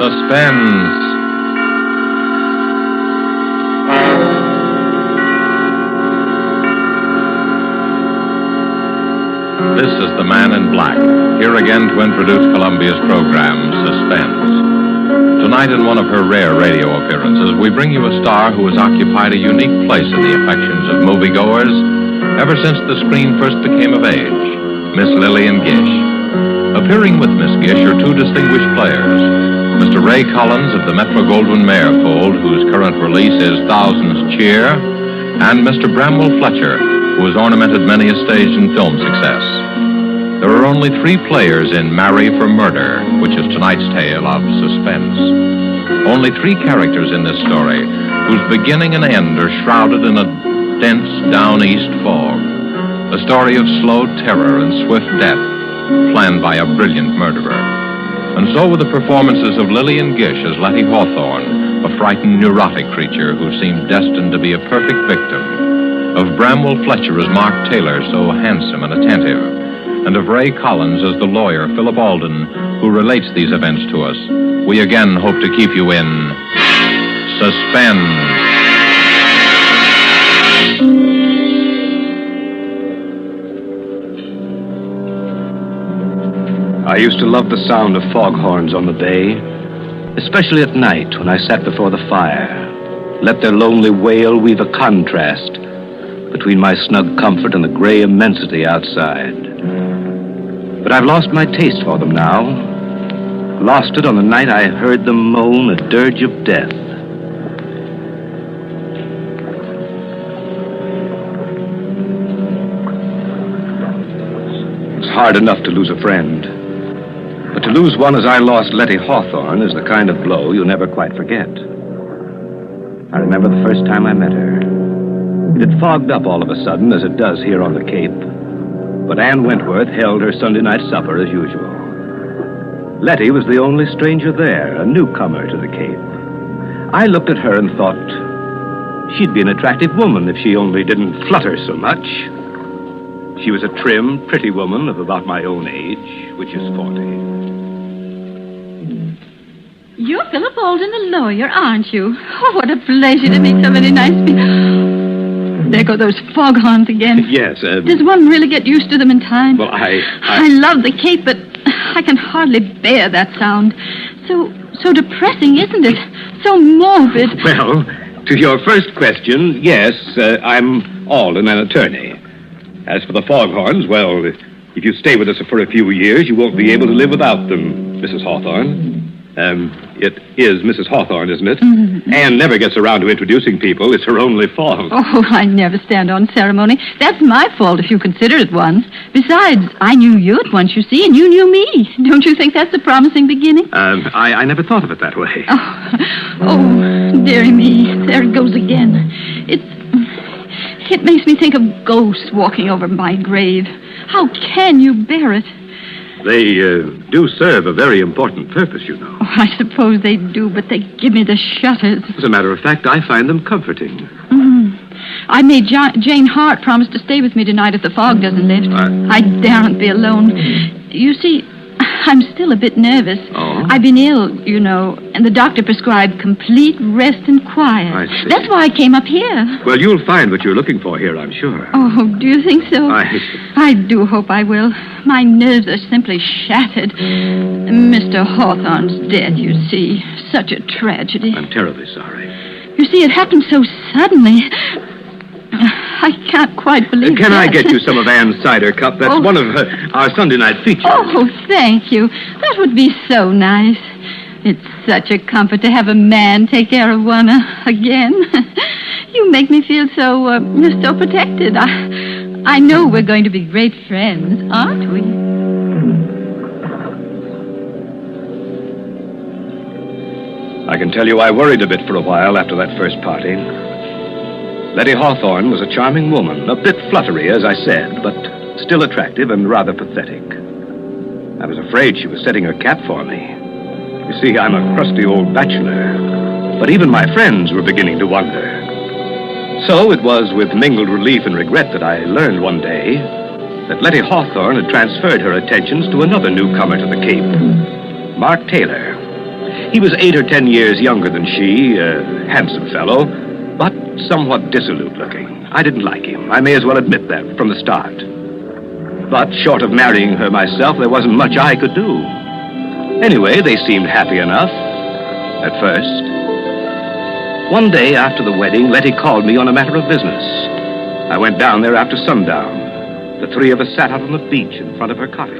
Suspense. This is the Man in Black, here again to introduce Columbia's program, Suspense. Tonight, in one of her rare radio appearances, we bring you a star who has occupied a unique place in the affections of moviegoers ever since the screen first became of age, Miss Lillian Gish. Appearing with Miss Gish are two distinguished players, Mr. Ray Collins of the Metro-Goldwyn-Mayer fold, whose current release is Thousands Cheer, and Mr. Bramwell Fletcher, who has ornamented many a stage and film success. There are only three players in Marry for Murder, which is tonight's tale of suspense. Only three characters in this story, whose beginning and end are shrouded in a dense down-east fog. A story of slow terror and swift death, planned by a brilliant murderer. And so with the performances of Lillian Gish as Letty Hawthorne, a frightened, neurotic creature who seemed destined to be a perfect victim, of Bramwell Fletcher as Mark Taylor, so handsome and attentive, and of Ray Collins as the lawyer, Philip Alden, who relates these events to us, we again hope to keep you in suspense. I used to love the sound of foghorns on the bay, especially at night when I sat before the fire, let their lonely wail weave a contrast between my snug comfort and the gray immensity outside. But I've lost my taste for them now. Lost it on the night I heard them moan a dirge of death. It's hard enough to lose a friend. But to lose one as I lost Letty Hawthorne is the kind of blow you'll never quite forget. I remember the first time I met her. It had fogged up all of a sudden, as it does here on the Cape. But Ann Wentworth held her Sunday night supper as usual. Letty was the only stranger there, a newcomer to the Cape. I looked at her and thought she'd be an attractive woman if she only didn't flutter so much. She was a trim, pretty woman of about my own age, which is 40. You're Philip Alden, the lawyer, aren't you? Oh, what a pleasure to meet so many nice people. There go those foghorns again. Yes, Does one really get used to them in time? Well, I love the Cape, but I can hardly bear that sound. So depressing, isn't it? So morbid. Well, to your first question, yes, I'm Alden, an attorney. As for the foghorns, well, if you stay with us for a few years, you won't be able to live without them, Mrs. Hawthorne. It is Mrs. Hawthorne, isn't it? Mm-hmm. Anne never gets around to introducing people. It's her only fault. Oh, I never stand on ceremony. That's my fault if you consider it once. Besides, I knew you at once, you see, and you knew me. Don't you think that's a promising beginning? I never thought of it that way. Oh, dearie me. There it goes again. It makes me think of ghosts walking over my grave. How can you bear it? They do serve a very important purpose, you know. Oh, I suppose they do, but they give me the shudders. As a matter of fact, I find them comforting. I made Jane Hart promise to stay with me tonight if the fog doesn't lift. I daren't be alone. You see, I'm still a bit nervous. Oh? I've been ill, you know, and the doctor prescribed complete rest and quiet. I see. That's why I came up here. Well, you'll find what you're looking for here, I'm sure. Oh, do you think so? I I do hope I will. My nerves are simply shattered. Mr. Hawthorne's dead, you see. Such a tragedy. I'm terribly sorry. You see, it happened so suddenly. I can't quite believe Can I that. get you some of Anne's cider cup? That's one of our Sunday night features. Oh, thank you. That would be so nice. It's such a comfort to have a man take care of one again. You make me feel so protected. I know we're going to be great friends, aren't we? I can tell you I worried a bit for a while after that first party. Letty Hawthorne was a charming woman, a bit fluttery, as I said, but still attractive and rather pathetic. I was afraid she was setting her cap for me. You see, I'm a crusty old bachelor, but even my friends were beginning to wonder. So it was with mingled relief and regret that I learned one day that Letty Hawthorne had transferred her attentions to another newcomer to the Cape, Mark Taylor. He was 8 or 10 years younger than she, a handsome fellow, but somewhat dissolute looking. I didn't like him. I may as well admit that from the start. But short of marrying her myself, there wasn't much I could do. Anyway, they seemed happy enough, at first. One day after the wedding, Letty called me on a matter of business. I went down there after sundown. The three of us sat out on the beach in front of her cottage.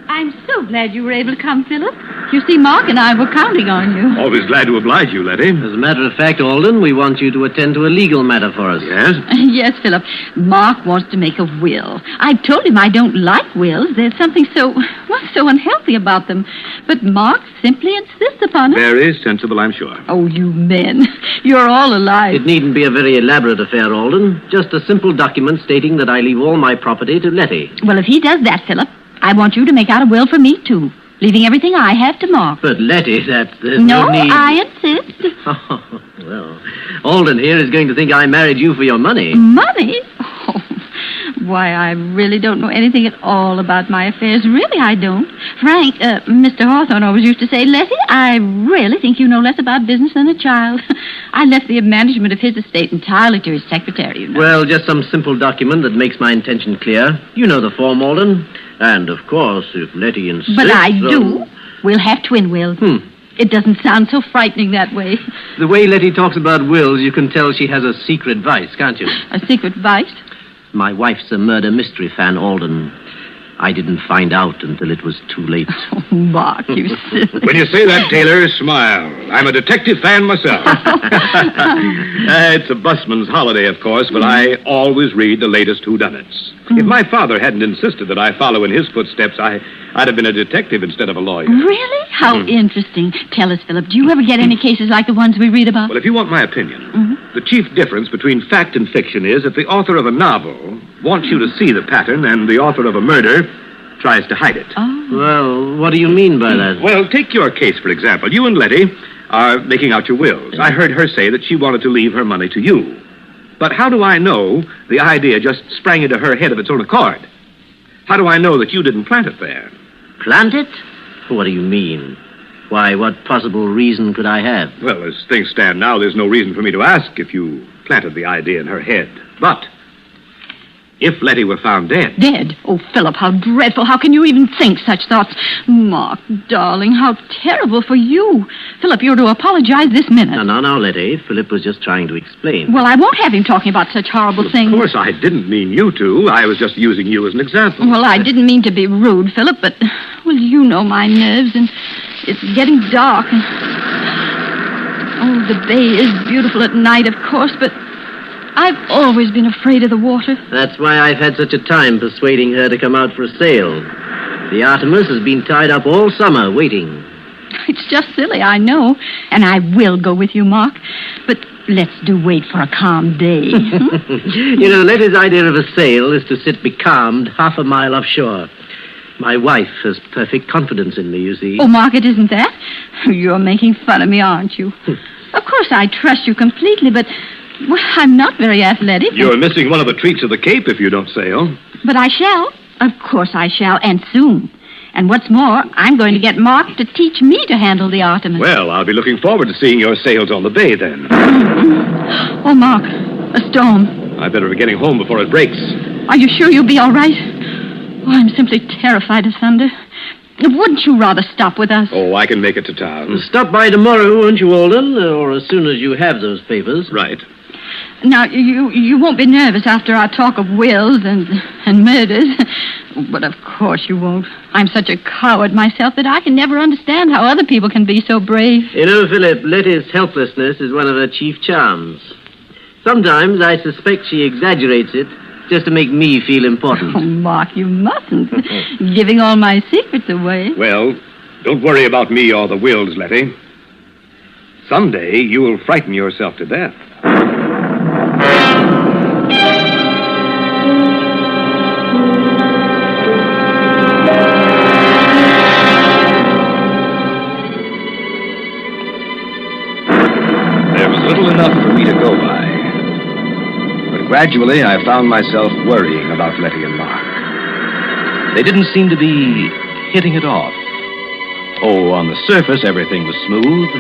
I'm so glad you were able to come, Philip. You see, Mark and I were counting on you. Always glad to oblige you, Letty. As a matter of fact, Alden, we want you to attend to a legal matter for us. Yes? Yes, Philip. Mark wants to make a will. I told him I don't like wills. There's something so unhealthy about them. But Mark simply insists upon it. Very sensible, I'm sure. Oh, you men. You're all alike. It needn't be a very elaborate affair, Alden. Just a simple document stating that I leave all my property to Letty. Well, if he does that, Philip, I want you to make out a will for me, too. Leaving everything I have to Mark. But Letty, there's no no need... I insist. Oh, well, Alden here is going to think I married you for your money. Money? Oh, why, I really don't know anything at all about my affairs. Really, I don't. Frank, Mr. Hawthorne always used to say, Letty, I really think you know less about business than a child. I left the management of his estate entirely to his secretary, you know. Well, just some simple document that makes my intention clear. You know the form, Alden. And, of course, if Letty insists... But I do. We'll have twin wills. It doesn't sound so frightening that way. The way Letty talks about wills, you can tell she has a secret vice, can't you? A secret vice? My wife's a murder mystery fan, Alden. I didn't find out until it was too late. Oh, Mark, you silly... When you say that, Taylor, smile. I'm a detective fan myself. It's a busman's holiday, of course, but I always read the latest whodunits. If my father hadn't insisted that I follow in his footsteps, I'd have been a detective instead of a lawyer. Really? How interesting. Tell us, Philip, do you ever get any cases like the ones we read about? Well, if you want my opinion, the chief difference between fact and fiction is that the author of a novel wants you to see the pattern and the author of a murder tries to hide it. Oh. Well, what do you mean by that? Well, take your case, for example. You and Letty are making out your wills. I heard her say that she wanted to leave her money to you. But how do I know the idea just sprang into her head of its own accord? How do I know that you didn't plant it there? Plant it? What do you mean? Why, what possible reason could I have? Well, as things stand now, there's no reason for me to ask if you planted the idea in her head. But if Letty were found dead... Dead? Oh, Philip, how dreadful. How can you even think such thoughts? Mark, darling, how terrible for you. Philip, you're to apologize this minute. No, Letty. Philip was just trying to explain. Well, I won't have him talking about such horrible things. Of course, I didn't mean you to. I was just using you as an example. Well, I didn't mean to be rude, Philip, but, well, you know my nerves, and it's getting dark. And... Oh, the bay is beautiful at night, of course, but I've always been afraid of the water. That's why I've had such a time persuading her to come out for a sail. The Artemis has been tied up all summer waiting. It's just silly, I know. And I will go with you, Mark. But let's do wait for a calm day. You know, Letty's idea of a sail is to sit becalmed half a mile offshore. My wife has perfect confidence in me, you see. Oh, Mark, it isn't that. You're making fun of me, aren't you? Of course, I trust you completely, but... Well, I'm not very athletic. You're missing one of the treats of the Cape if you don't sail. But I shall. Of course I shall, and soon. And what's more, I'm going to get Mark to teach me to handle the Artemis. Well, I'll be looking forward to seeing your sails on the bay, then. Oh, Mark, a storm. I better be getting home before it breaks. Are you sure you'll be all right? Oh, I'm simply terrified of thunder. Wouldn't you rather stop with us? Oh, I can make it to town. Stop by tomorrow, won't you, Alden? Or as soon as you have those papers. Right. Now, you won't be nervous after our talk of wills and murders. But of course you won't. I'm such a coward myself that I can never understand how other people can be so brave. You know, Philip, Letty's helplessness is one of her chief charms. Sometimes I suspect she exaggerates it just to make me feel important. Oh, Mark, you mustn't. Giving all my secrets away. Well, don't worry about me or the wills, Letty. Someday you will frighten yourself to death. There was little enough for me to go by. But gradually I found myself worrying about Letty and Mark. They didn't seem to be hitting it off. Oh, on the surface, everything was smooth.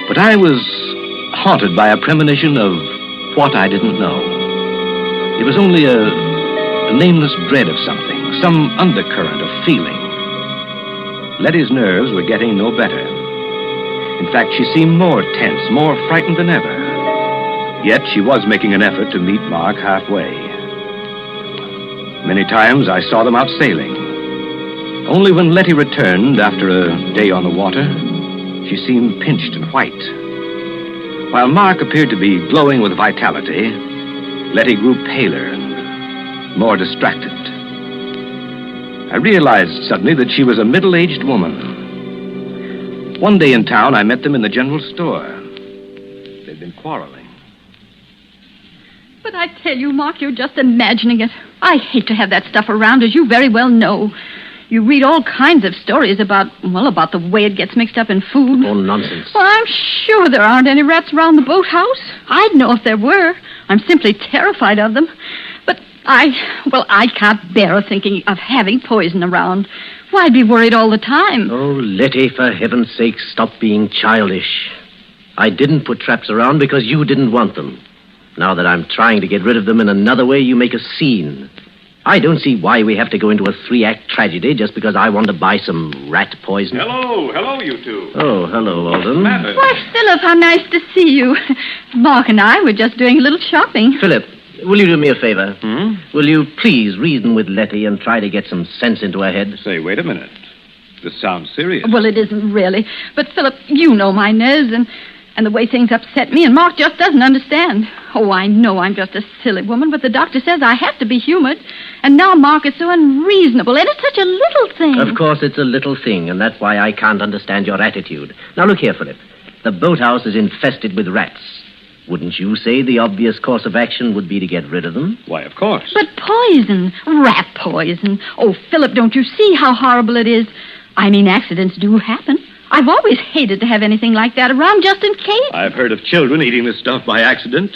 But I was haunted by a premonition of what I didn't know. It was only a nameless dread of something, some undercurrent of feeling. Letty's nerves were getting no better. In fact, she seemed more tense, more frightened than ever. Yet she was making an effort to meet Mark halfway. Many times I saw them out sailing. Only when Letty returned after a day on the water, she seemed pinched and white. While Mark appeared to be glowing with vitality, Letty grew paler and more distracted. I realized suddenly that she was a middle-aged woman. One day in town, I met them in the general store. They'd been quarreling. But I tell you, Mark, you're just imagining it. I hate to have that stuff around, as you very well know. You read all kinds of stories about the way it gets mixed up in food. Oh, nonsense. Well, I'm sure there aren't any rats around the boathouse. I'd know if there were. I'm simply terrified of them. But I can't bear thinking of having poison around. Why, I'd be worried all the time. Oh, Letty, for heaven's sake, stop being childish. I didn't put traps around because you didn't want them. Now that I'm trying to get rid of them in another way, you make a scene. I don't see why we have to go into a 3-act tragedy just because I want to buy some rat poison. Hello, you two. Oh, hello, Alden. Why, Philip, how nice to see you. Mark and I were just doing a little shopping. Philip, will you do me a favor? Will you please reason with Letty and try to get some sense into her head? Say, wait a minute. This sounds serious. Well, it isn't really. But, Philip, you know my nerves and the way things upset me, and Mark just doesn't understand. Oh, I know I'm just a silly woman, but the doctor says I have to be humored. And now Mark is so unreasonable, and it's such a little thing. Of course, it's a little thing, and that's why I can't understand your attitude. Now, look here, Philip. The boathouse is infested with rats. Wouldn't you say the obvious course of action would be to get rid of them? Why, of course. But poison, rat poison. Oh, Philip, don't you see how horrible it is? I mean, accidents do happen. I've always hated to have anything like that around just in case. I've heard of children eating this stuff by accident.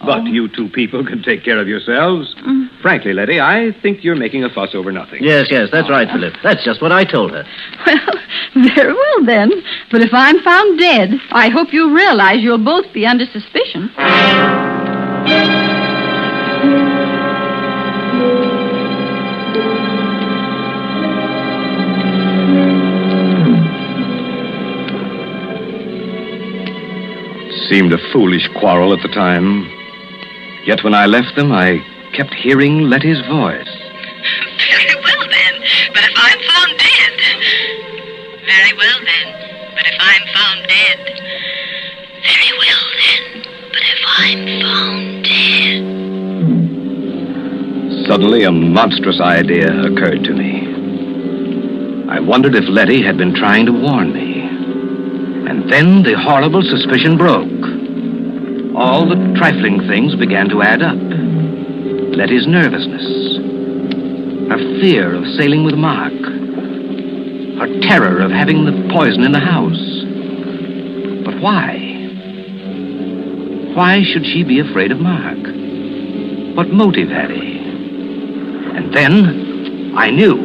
But you two people can take care of yourselves. Frankly, Letty, I think you're making a fuss over nothing. Yes, that's right, Philip. That's just what I told her. Well, very well then. But if I'm found dead, I hope you realize you'll both be under suspicion. Seemed a foolish quarrel at the time. Yet when I left them, I kept hearing Letty's voice. Very well, then. But if I'm found dead... Very well, then. But if I'm found dead... Very well, then. But if I'm found dead... Suddenly, a monstrous idea occurred to me. I wondered if Letty had been trying to warn me. And then the horrible suspicion broke. All the trifling things began to add up. Letty's nervousness, her fear of sailing with Mark, her terror of having the poison in the house. But why? Why should she be afraid of Mark? What motive had he? And then I knew.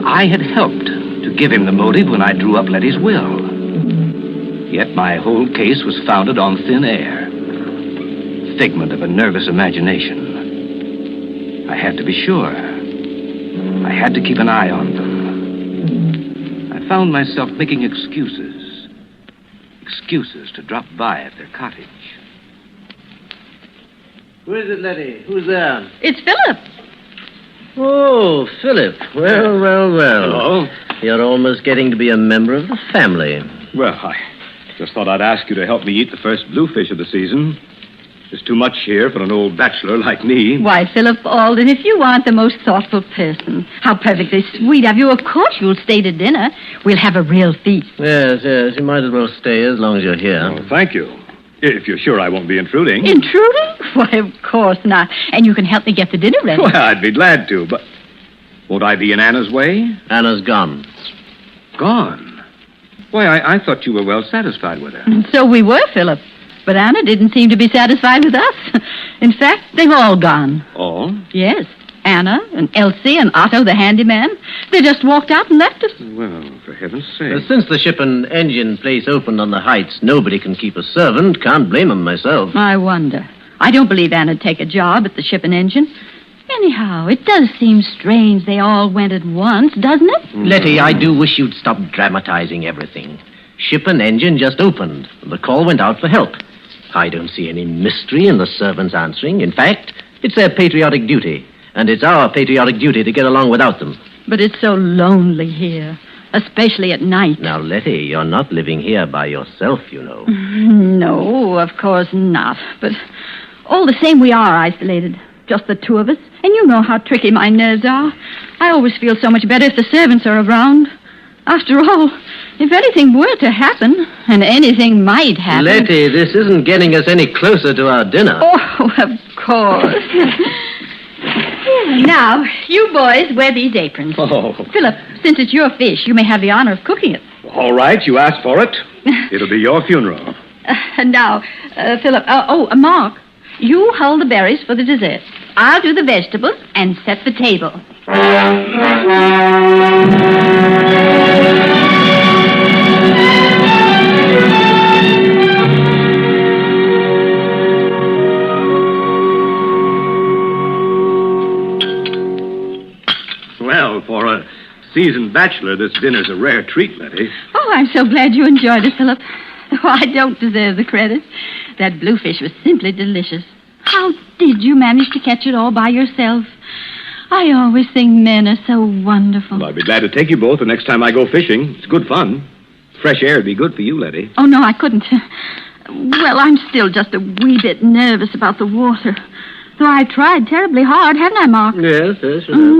I had helped to give him the motive when I drew up Letty's will. Yet my whole case was founded on thin air. Figment of a nervous imagination. I had to be sure. I had to keep an eye on them. I found myself making excuses. Excuses to drop by at their cottage. Who is it, Letty? Who's there? It's Philip. Oh, Philip. Well. Hello. You're almost getting to be a member of the family. Well, I just thought I'd ask you to help me eat the first bluefish of the season. There's too much here for an old bachelor like me. Why, Philip Alden, if you aren't the most thoughtful person. How perfectly sweet of you. Of course you'll stay to dinner. We'll have a real feast. Yes. You might as well stay as long as you're here. Oh, thank you. If you're sure I won't be intruding. Intruding? Why, of course not. And you can help me get the dinner ready. Well, I'd be glad to, but won't I be in Anna's way? Anna's gone. Gone? Why, I thought you were well satisfied with her. And so we were, Philip. But Anna didn't seem to be satisfied with us. In fact, they've all gone. All? Yes. Anna and Elsie and Otto, the handyman. They just walked out and left us. Well, for heaven's sake. Since the ship and engine place opened on the heights, nobody can keep a servant. Can't blame 'em myself. I wonder. I don't believe Anna'd take a job at the ship and engine. Anyhow, it does seem strange they all went at once, doesn't it? Letty, I do wish you'd stop dramatizing everything. Ship and engine just opened. The call went out for help. I don't see any mystery in the servants answering. In fact, it's their patriotic duty. And it's our patriotic duty to get along without them. But it's so lonely here, especially at night. Now, Letty, you're not living here by yourself, you know. No, of course not. But all the same, we are isolated. Just the two of us. And you know how tricky my nerves are. I always feel so much better if the servants are around. After all, if anything were to happen, and anything might happen... Letty, this isn't getting us any closer to our dinner. Oh, of course. Now, you boys wear these aprons. Oh. Philip, since it's your fish, you may have the honor of cooking it. All right, you asked for it. It'll be your funeral. Now, Philip, Mark, you hold the berries for the dessert. I'll do the vegetables and set the table. Well, for a seasoned bachelor, this dinner's a rare treat, Letty. Oh, I'm so glad you enjoyed it, Philip. Oh, I don't deserve the credit. That bluefish was simply delicious. How did you manage to catch it all by yourself? I always think men are so wonderful. Well, I'd be glad to take you both the next time I go fishing. It's good fun. Fresh air would be good for you, Letty. Oh, no, I couldn't. Well, I'm still just a wee bit nervous about the water. Though I tried terribly hard, haven't I, Mark? Yes.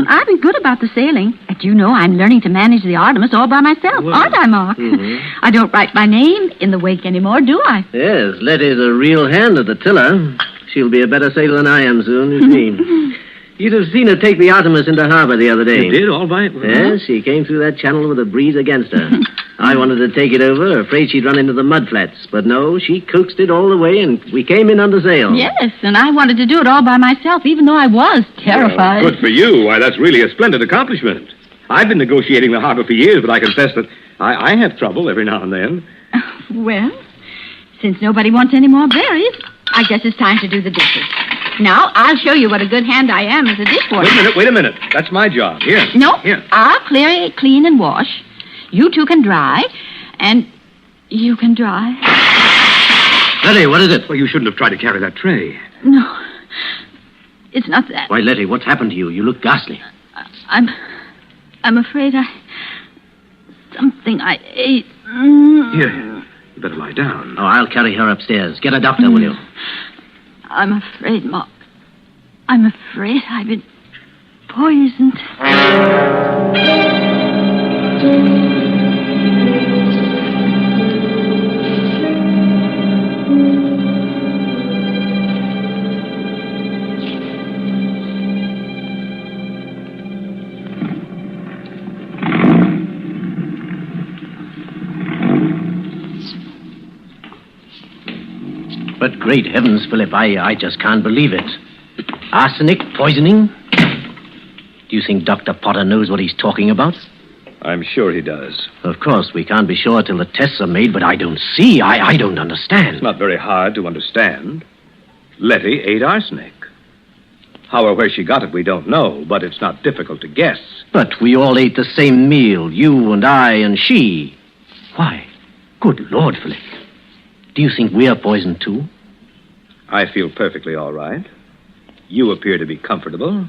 I've been good about the sailing. But you know I'm learning to manage the Artemis all by myself, aren't I, Mark? Mm-hmm. I don't write my name in the wake anymore, do I? Yes, Letty's a real hand at the tiller. She'll be a better sailor than I am soon, you see. You'd have seen her take the Artemis into harbor the other day. You did, all right? Yes, she came through that channel with a breeze against her. I wanted to take it over, afraid she'd run into the mud flats. But no, she coaxed it all the way, and we came in under sail. Yes, and I wanted to do it all by myself, even though I was terrified. Well, good for you. Why, that's really a splendid accomplishment. I've been negotiating the harbor for years, but I confess that I have trouble every now and then. Well, since nobody wants any more berries, I guess it's time to do the dishes. Now, I'll show you what a good hand I am as a dishwasher. Wait a minute. That's my job. Here. No, Here. I'll clean and wash. You two can dry, and you can dry. Letty, what is it? Well, you shouldn't have tried to carry that tray. No, it's not that. Why, Letty, what's happened to you? You look ghastly. I'm afraid something I ate. Here, you better lie down. Oh, I'll carry her upstairs. Get a doctor, will you? I'm afraid, Mark. I'm afraid I've been poisoned. But great heavens, Philip, I just can't believe it. Arsenic, poisoning? Do you think Dr. Potter knows what he's talking about? I'm sure he does. Of course, we can't be sure till the tests are made, but I don't see. I don't understand. It's not very hard to understand. Letty ate arsenic. How or where she got it, we don't know, but it's not difficult to guess. But we all ate the same meal, you and I and she. Why, good Lord, Philip. Do you think we're poisoned, too? I feel perfectly all right. You appear to be comfortable.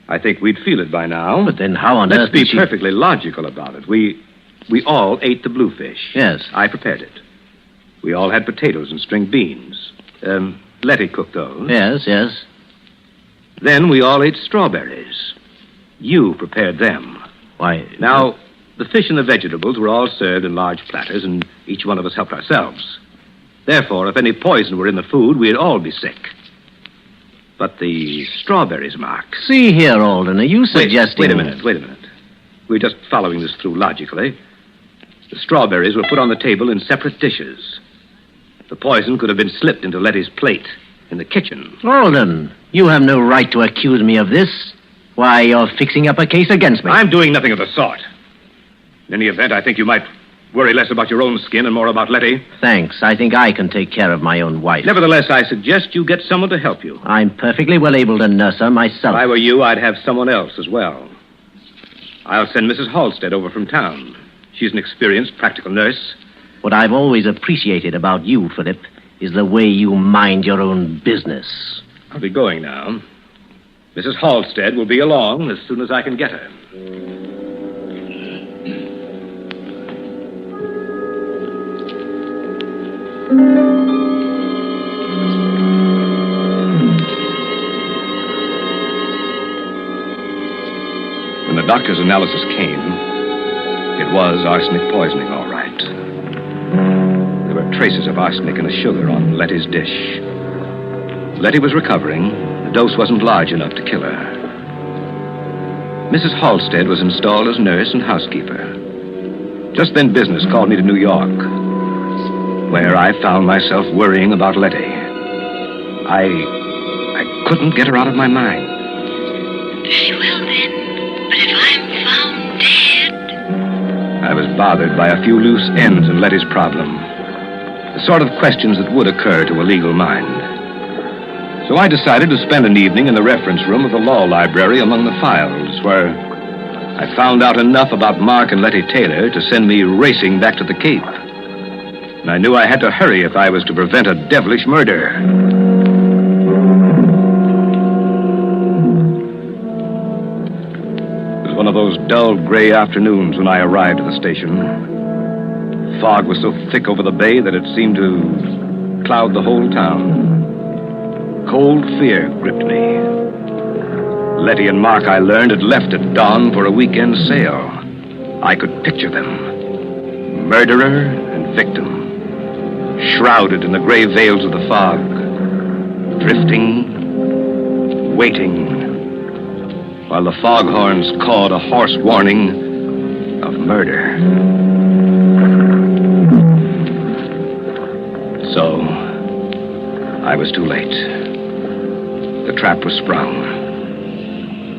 I think we'd feel it by now. But then how on earth Let's be did she... perfectly logical about it. We all ate the bluefish. Yes. I prepared it. We all had potatoes and string beans. Letty cooked those. Yes. Then we all ate strawberries. You prepared them. Why... Now, the fish and the vegetables were all served in large platters, and each one of us helped ourselves. Therefore, if any poison were in the food, we'd all be sick. But the strawberries, Mark... See here, Alden, are you suggesting... Wait a minute. We're just following this through logically. The strawberries were put on the table in separate dishes. The poison could have been slipped into Letty's plate in the kitchen. Alden, You have no right to accuse me of this. Why, you're fixing up a case against me. I'm doing nothing of the sort. In any event, I think you might worry less about your own skin and more about Letty. Thanks. I think I can take care of my own wife. Nevertheless, I suggest you get someone to help you. I'm perfectly well able to nurse her myself. If I were you, I'd have someone else as well. I'll send Mrs. Halstead over from town. She's an experienced practical nurse. What I've always appreciated about you, Philip, is the way you mind your own business. I'll be going now. Mrs. Halstead will be along as soon as I can get her. When the doctor's analysis came, it was arsenic poisoning, all right. There were traces of arsenic in the sugar on Letty's dish. Letty was recovering. The dose wasn't large enough to kill her. Mrs. Halstead was installed as nurse and housekeeper. Just then business called me to New York, where I found myself worrying about Letty. I couldn't get her out of my mind. Very well, then. But if I'm found dead... I was bothered by a few loose ends in Letty's problem. The sort of questions that would occur to a legal mind. So I decided to spend an evening in the reference room of the law library among the files, where I found out enough about Mark and Letty Taylor to send me racing back to the Cape. And I knew I had to hurry if I was to prevent a devilish murder. It was one of those dull gray afternoons when I arrived at the station. Fog was so thick over the bay that it seemed to cloud the whole town. Cold fear gripped me. Letty and Mark, I learned, had left at dawn for a weekend sail. I could picture them. Murderer and victim. Shrouded in the gray veils of the fog. Drifting. Waiting. While the foghorns cawed a hoarse warning of murder. So, I was too late. The trap was sprung.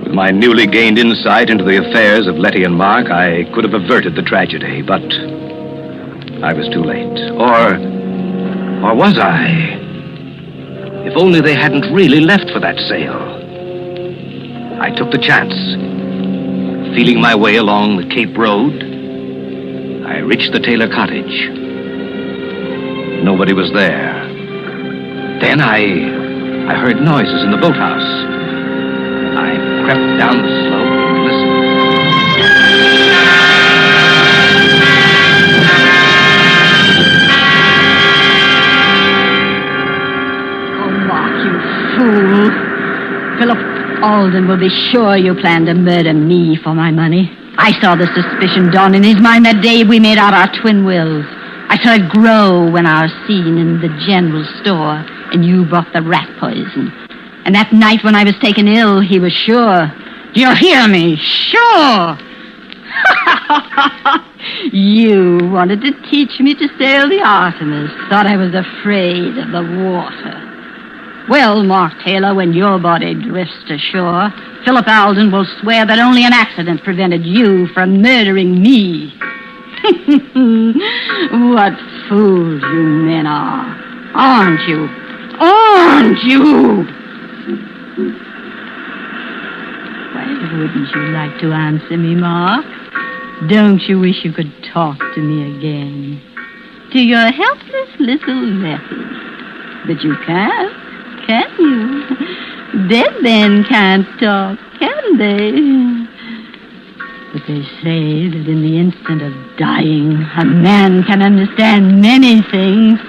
With my newly gained insight into the affairs of Letty and Mark, I could have averted the tragedy, but I was too late. Or was I? If only they hadn't really left for that sail. I took the chance. Feeling my way along the Cape Road, I reached the Taylor cottage. Nobody was there. Then I heard noises in the boathouse. I crept down the slope and listened. Oh, Mark, you fool. Philip Alden will be sure you planned to murder me for my money. I saw the suspicion dawn in his mind that day we made out our twin wills. I saw it grow when our scene in the general store and you brought the rat poison. And that night when I was taken ill, he was sure. Do you hear me? Sure. You wanted to teach me to sail the Artemis. Thought I was afraid of the water. Well, Mark Taylor, when your body drifts ashore, Philip Alden will swear that only an accident prevented you from murdering me. What fools you men are. Aren't you? Aren't you? Why wouldn't you like to answer me, Mark? Don't you wish you could talk to me again? To your helpless little Letty. But you can't, can you? Dead men can't talk, can they? But they say that in the instant of dying, a man can understand many things.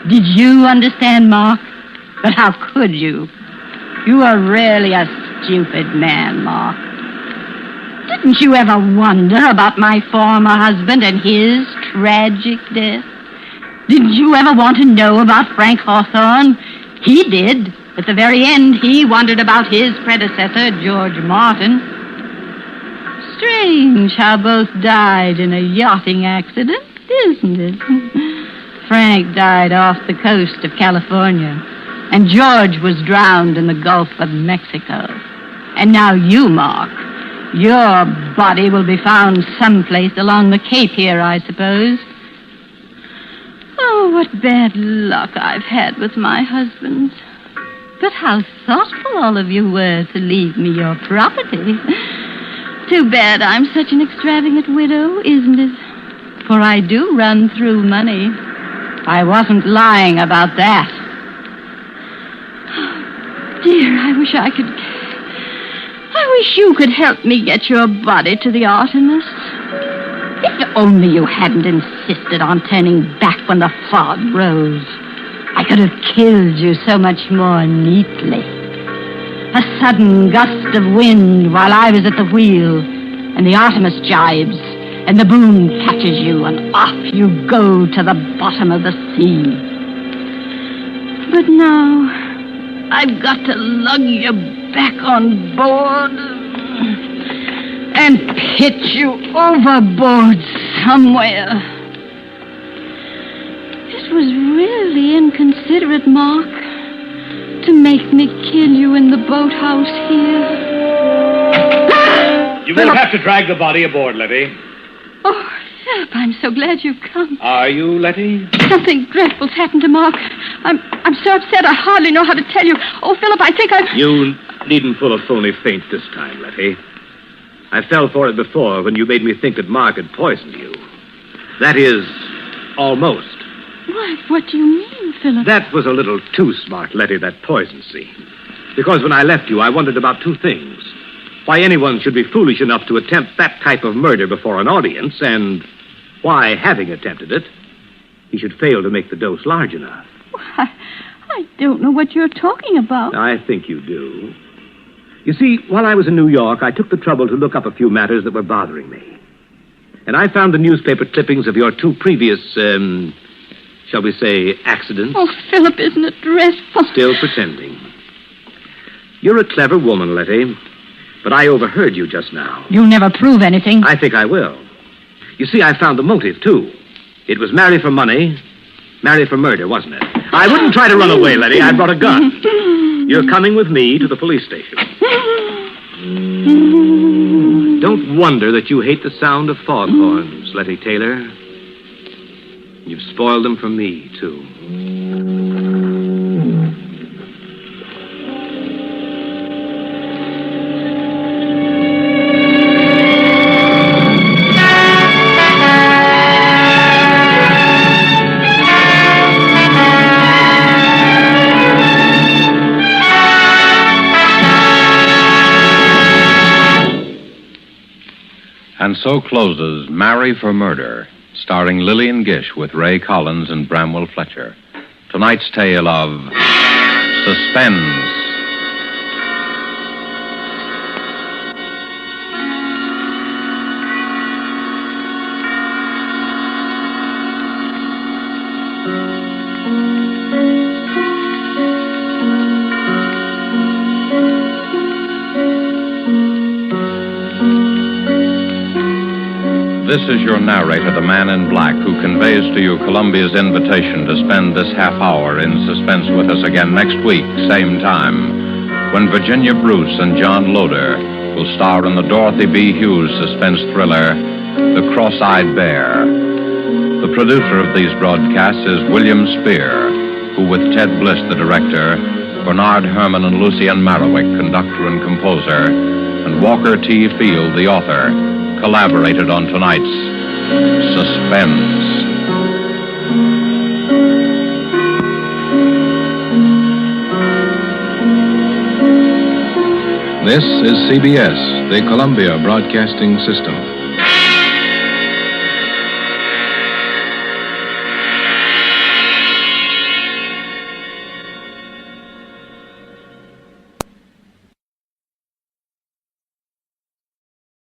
Did you understand, Mark? But how could you? You are really a stupid man, Mark. Didn't you ever wonder about my former husband and his tragic death? Didn't you ever want to know about Frank Hawthorne? He did. At the very end, he wondered about his predecessor, George Martin. Strange how both died in a yachting accident, isn't it? Frank died off the coast of California. And George was drowned in the Gulf of Mexico. And now you, Mark. Your body will be found someplace along the Cape here, I suppose. Oh, what bad luck I've had with my husbands. But how thoughtful all of you were to leave me your property. Too bad I'm such an extravagant widow, isn't it? For I do run through money. I wasn't lying about that. Dear, I wish you could help me get your body to the Artemis. If only you hadn't insisted on turning back when the fog rose. I could have killed you so much more neatly. A sudden gust of wind while I was at the wheel, and the Artemis jibes, and the boom catches you, and off you go to the bottom of the sea. But now, I've got to lug you back on board and pitch you overboard somewhere. It was really inconsiderate, Mark, to make me kill you in the boathouse here. You won't have to drag the body aboard, Letty. Oh, Philip, I'm so glad you've come. Are you, Letty? Something dreadful's happened to Mark. I'm so upset I hardly know how to tell you. Oh, Philip, I think I've... You needn't pull a phony feint this time, Letty. I fell for it before when you made me think that Mark had poisoned you. That is, almost. Why, what do you mean, Philip? That was a little too smart, Letty, that poison scene. Because when I left you, I wondered about two things. Why anyone should be foolish enough to attempt that type of murder before an audience, and why, having attempted it, he should fail to make the dose large enough. I don't know what you're talking about. I think you do. You see, while I was in New York, I took the trouble to look up a few matters that were bothering me. And I found the newspaper clippings of your two previous, shall we say, accidents. Oh, Philip, isn't it dreadful? Still pretending. You're a clever woman, Letty, but I overheard you just now. You'll never prove anything. I think I will. You see, I found the motive, too. It was marry for money, marry for murder, wasn't it? I wouldn't try to run away, Letty. I brought a gun. You're coming with me to the police station. Don't wonder that you hate the sound of foghorns, Letty Taylor. You've spoiled them for me, too. And so closes Marry for Murder, starring Lillian Gish with Ray Collins and Bramwell Fletcher. Tonight's tale of Suspense. This is your narrator, the man in black, who conveys to you Columbia's invitation to spend this half hour in suspense with us again next week, same time, when Virginia Bruce and John Loder will star in the Dorothy B. Hughes suspense thriller, The Cross-Eyed Bear. The producer of these broadcasts is William Spear, who, with Ted Bliss, the director, Bernard Herrmann and Lucien Marowik, conductor and composer, and Walker T. Field, the author, collaborated on tonight's Suspense. This is CBS, the Columbia Broadcasting System.